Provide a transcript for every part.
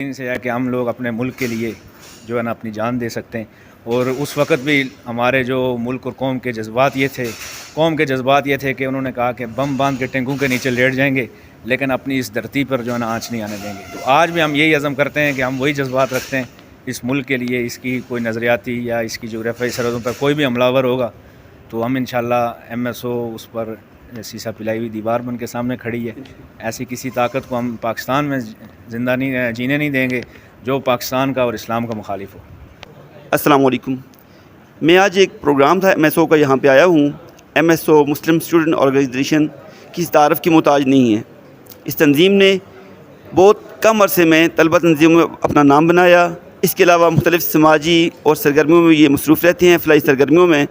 سے ہے کہ ہم لوگ اپنے ملک کے لیے جو ہے نا اپنی جان دے سکتے ہیں، اور اس وقت بھی ہمارے جو ملک اور قوم کے جذبات یہ تھے کہ انہوں نے کہا کہ بم باندھ کے ٹینکوں کے نیچے لیٹ جائیں گے لیکن اپنی اس دھرتی پر جو ہے نا آنچ نہیں آنے دیں گے۔ تو آج بھی ہم یہی عزم کرتے ہیں کہ ہم وہی جذبات رکھتے ہیں اس ملک کے لیے۔ اس کی کوئی نظریاتی یا اس کی جغرافیائی سرحدوں پر کوئی بھی حملہ آور ہوگا تو ہم انشاءاللہ MSO اس پر سیسا پلائی ہوئی دیوار بن کے سامنے کھڑی ہے۔ ایسی کسی طاقت کو ہم پاکستان میں زندہ نہیں جینے نہیں دیں گے جو پاکستان کا اور اسلام کا مخالف ہو۔ السلام علیکم۔ میں آج ایک پروگرام تھا MSO کا، یہاں پہ آیا ہوں۔ MSO مسلم اسٹوڈنٹ آرگنائزیشن کسی تعارف کی محتاج نہیں ہے۔ اس تنظیم نے بہت کم عرصے میں طلبہ تنظیموں میں اپنا نام بنایا۔ اس کے علاوہ مختلف سماجی اور سرگرمیوں میں یہ مصروف رہتے ہیں، فلاحی سرگرمیوں میں۔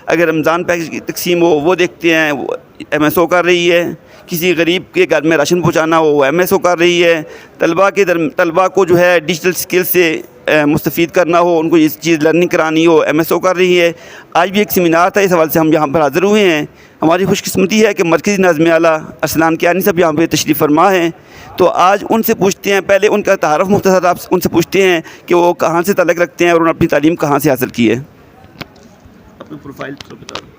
اگر رمضان پیکج کی تقسیم ہو وہ دیکھتے ہیں، وہ MSO کر رہی ہے۔ کسی غریب کے گھر میں راشن پہنچانا ہو وہ MSO کر رہی ہے۔ طلبہ کو جو ہے ڈیجیٹل سکل سے مستفید کرنا ہو، ان کو یہ چیز لرننگ کرانی ہو MSO کر رہی ہے۔ آج بھی ایک سیمینار تھا، اس حوالے سے ہم یہاں پر حاضر ہوئے ہیں۔ ہماری خوش قسمتی ہے کہ مرکزی ناظم اعلیٰ ارسلان کیانی صاحب یہاں پہ تشریف فرما ہیں۔ تو آج ان سے پوچھتے ہیں، پہلے ان کا تعارف مختصر آپ ان سے پوچھتے ہیں کہ وہ کہاں سے تعلق رکھتے ہیں اور انہوں نے اپنی تعلیم کہاں سے حاصل کی ہے۔ اپنی پروفائل بتا دیں۔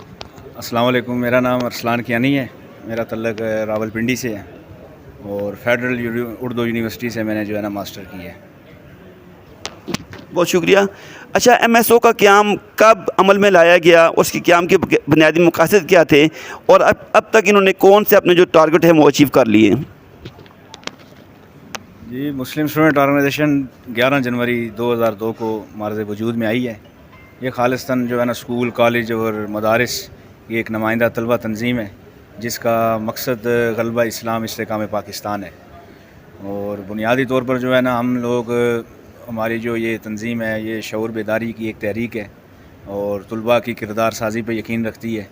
السلام علیکم، میرا نام ارسلان کیانی ہے، میرا تعلق راول پنڈی سے ہے اور فیڈرل اردو یونیورسٹی سے میں نے جو ہے نا ماسٹر کی ہے۔ بہت شکریہ۔ اچھا، MSO کا قیام کب عمل میں لایا گیا اور اس کے قیام کے بنیادی مقاصد کیا تھے، اور اب تک انہوں نے کون سے اپنے جو ٹارگٹ ہیں وہ اچیو کر لیے؟ جی، مسلم اسٹوڈنٹ آرگنائزیشن 11 جنوری 2002 کو معرض وجود میں آئی ہے۔ یہ خالصتاً جو ہے نا اسکول، کالج اور مدارس کی ایک نمائندہ طلبہ تنظیم ہے جس کا مقصد غلبہ اسلام استحکام پاکستان ہے۔ اور بنیادی طور پر جو ہے نا ہم لوگ، ہماری جو یہ تنظیم ہے یہ شعور بیداری کی ایک تحریک ہے اور طلباء کی کردار سازی پہ یقین رکھتی ہے،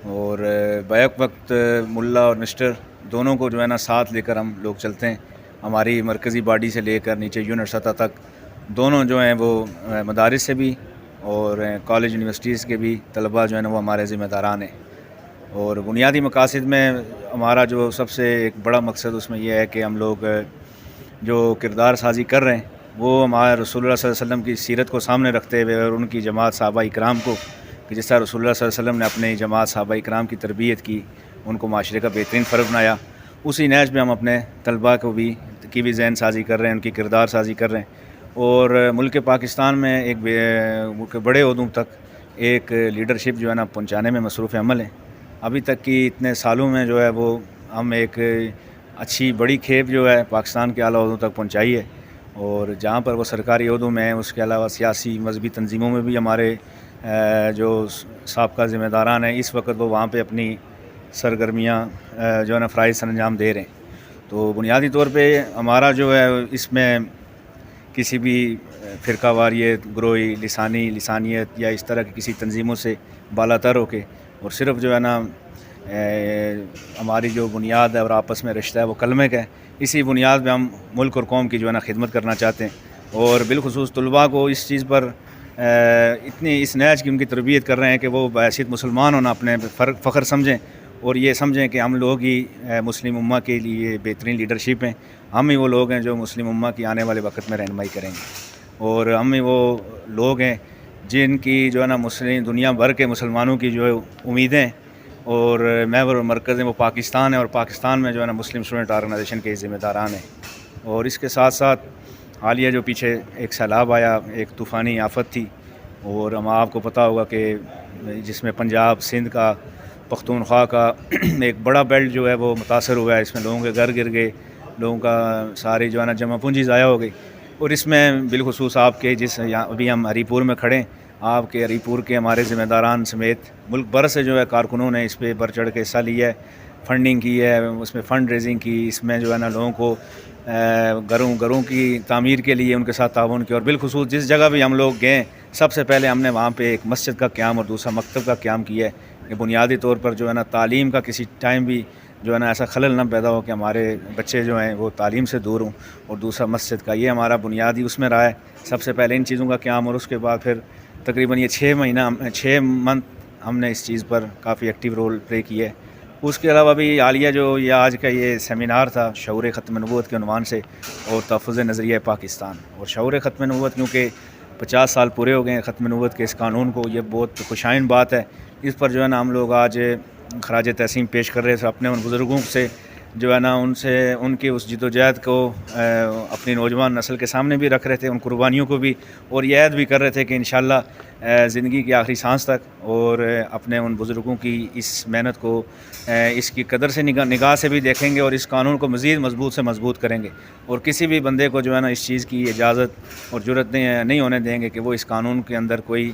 اور بیک وقت ملا اور مسٹر دونوں کو جو ہے نا ساتھ لے کر ہم لوگ چلتے ہیں۔ ہماری مرکزی باڈی سے لے کر نیچے یونٹ سطح تک دونوں جو ہیں وہ مدارس سے بھی اور کالج یونیورسٹیز کے بھی طلباء جو ہیں نا وہ ہمارے ذمہ داران ہیں۔ اور بنیادی مقاصد میں ہمارا جو سب سے ایک بڑا مقصد اس میں یہ ہے کہ ہم لوگ جو کردار سازی کر رہے ہیں وہ ہمارے رسول اللہ صلی اللہ علیہ وسلم کی سیرت کو سامنے رکھتے ہوئے اور ان کی جماعت صحابہ اکرام کو، کہ جس طرح رسول اللہ صلی اللہ علیہ وسلم نے اپنے جماعت صحابہ اکرام کی تربیت کی، ان کو معاشرے کا بہترین فرد بنایا، اسی نہج میں ہم اپنے طلباء کو بھی کی بھی ذہن سازی کر رہے ہیں، ان کی کردار سازی کر رہے ہیں، اور ملک پاکستان میں ایک بڑے عہدوں تک ایک لیڈرشپ جو ہے نا پہنچانے میں مصروف عمل ہے۔ ابھی تک کی اتنے سالوں میں جو ہے وہ ہم ایک اچھی بڑی کھیپ جو ہے پاکستان کے اعلیٰ عہدوں تک پہنچائی ہے، اور جہاں پر وہ سرکاری عہدوں میں ہیں اس کے علاوہ سیاسی مذہبی تنظیموں میں بھی ہمارے جو سابقہ ذمہ داران ہیں اس وقت وہ وہاں پہ اپنی سرگرمیاں جو ہے نا فرائض سر انجام دے رہے ہیں۔ تو بنیادی طور پہ ہمارا جو ہے اس میں کسی بھی فرقہ واریت، گروہی، لسانیت یا اس طرح کی کسی تنظیموں سے بالا تر ہو کے، اور صرف جو ہے نا ہماری جو بنیاد ہے اور آپس میں رشتہ ہے وہ کلمے کا ہے، اسی بنیاد پہ ہم ملک اور قوم کی جو ہے نا خدمت کرنا چاہتے ہیں، اور بالخصوص طلباء کو اس چیز پر اتنی اس نہج کی ان کی تربیت کر رہے ہیں کہ وہ بحیثیت مسلمان ہونا اپنے فخر سمجھیں اور یہ سمجھیں کہ ہم لوگ ہی مسلم امہ کے لیے بہترین لیڈرشپ ہیں، ہم ہی وہ لوگ ہیں جو مسلم امہ کی آنے والے وقت میں رہنمائی کریں گے، اور ہم ہی وہ لوگ ہیں جن کی جو ہے نا مسلم دنیا بھر کے مسلمانوں کی جو امیدیں اور محور اور مرکز ہیں وہ پاکستان ہے، اور پاکستان میں جو ہے نا مسلم اسٹوڈنٹ آرگنائزیشن کے ذمہ داران ہیں۔ اور اس کے ساتھ ساتھ حالیہ جو پیچھے ایک سیلاب آیا، ایک طوفانی آفت تھی، اور ہم آپ کو پتہ ہوگا کہ جس میں پنجاب، سندھ کا، پختونخوا کا ایک بڑا بیلٹ جو ہے وہ متاثر ہوا ہے، اس میں لوگوں کے گھر گر گئے، لوگوں کا ساری جو ہے نا جمع پونجی ضائع ہو گئی، اور اس میں بالخصوص آپ کے یہاں ابھی ہم ہری پور میں کھڑے ہیں، آپ کے ہری پور کے ہمارے ذمہ داران سمیت ملک بھر سے جو ہے کارکنوں نے اس پہ بڑھ چڑھ کے حصہ لیا ہے، فنڈنگ کی ہے، اس میں فنڈ ریزنگ کی، اس میں جو ہے نا لوگوں کو گھروں کی تعمیر کے لیے ان کے ساتھ تعاون کیا، اور بالخصوص جس جگہ بھی ہم لوگ گئے سب سے پہلے ہم نے وہاں پہ ایک مسجد کا قیام اور دوسرا مکتب کا قیام کیا ہے کہ بنیادی طور پر جو ہے نا تعلیم کا کسی ٹائم بھی جو ہے نا ایسا خلل نہ پیدا ہو کہ ہمارے بچے جو ہیں وہ تعلیم سے دور ہوں، اور دوسرا مسجد کا، یہ ہمارا بنیادی اس میں رہا ہے سب سے پہلے ان چیزوں کا قیام، اور اس کے بعد پھر تقریباً یہ 6 منتھ ہم نے اس چیز پر کافی ایکٹیو رول پلے کیا ہے۔ اس کے علاوہ بھی حالیہ جو یہ آج کا یہ سیمینار تھا شعور ختم نبوت کے عنوان سے اور تحفظ نظریہ پاکستان، اور شعور ختم نبوت کیونکہ 50 سال پورے ہو گئے ہیں ختم نبوت کے اس قانون کو، یہ بہت خوشائن بات ہے. اس پر جو ہے نا ہم لوگ آج خراج تحسین پیش کر رہے تھے اپنے ان بزرگوں سے، جو ہے نا ان کی اس جد و جہد کو اپنی نوجوان نسل کے سامنے بھی رکھ رہے تھے، ان قربانیوں کو بھی، اور یہ عہد بھی کر رہے تھے کہ انشاءاللہ زندگی کی آخری سانس تک اور اپنے ان بزرگوں کی اس محنت کو اس کی قدر سے نگاہ سے بھی دیکھیں گے اور اس قانون کو مزید مضبوط سے مضبوط کریں گے، اور کسی بھی بندے کو جو ہے نا اس چیز کی اجازت اور جرت نہیں ہونے دیں گے کہ وہ اس قانون کے اندر کوئی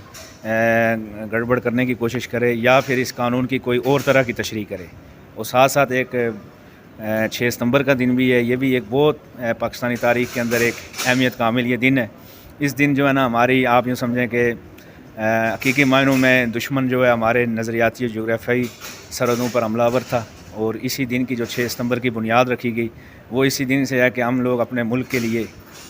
گڑبڑ کرنے کی کوشش کرے یا پھر اس قانون کی کوئی اور طرح کی تشریح کرے. اور ساتھ ساتھ ایک 6 ستمبر کا دن بھی ہے، یہ بھی ایک بہت پاکستانی تاریخ کے اندر ایک اہمیت کا حامل یہ دن ہے. اس دن جو ہے نا ہماری آپ یوں سمجھیں کہ حقیقی معنوں میں دشمن جو ہے ہمارے نظریاتی اور جغرافیائی سرحدوں پر حملہ آور تھا، اور اسی دن کی جو 6 ستمبر کی بنیاد رکھی گئی وہ اسی دن سے ہے کہ ہم لوگ اپنے ملک کے لیے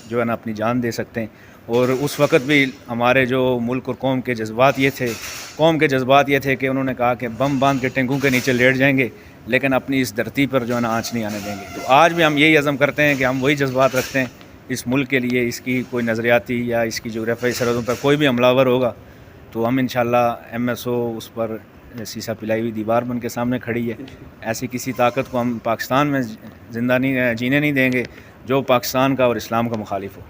جو ہے نا اپنی جان دے سکتے ہیں. اور اس وقت بھی ہمارے جو ملک اور قوم کے جذبات یہ تھے کہ انہوں نے کہا کہ بم باندھ کے ٹینکوں کے نیچے لیٹ جائیں گے لیکن اپنی اس دھرتی پر جو ہے نا آنچ نہیں آنے دیں گے. تو آج بھی ہم یہی عزم کرتے ہیں کہ ہم وہی جذبات رکھتے ہیں اس ملک کے لیے. اس کی کوئی نظریاتی یا اس کی جغرافیائی سرحدوں پر کوئی بھی حملہ آور ہوگا تو ہم انشاءاللہ MSO اس پر سیسا پلائی ہوئی دیوار بن کے سامنے کھڑی ہے. ایسی کسی طاقت کو ہم پاکستان میں زندہ نہیں جینے نہیں دیں گے جو پاکستان کا اور اسلام کا مخالف ہو.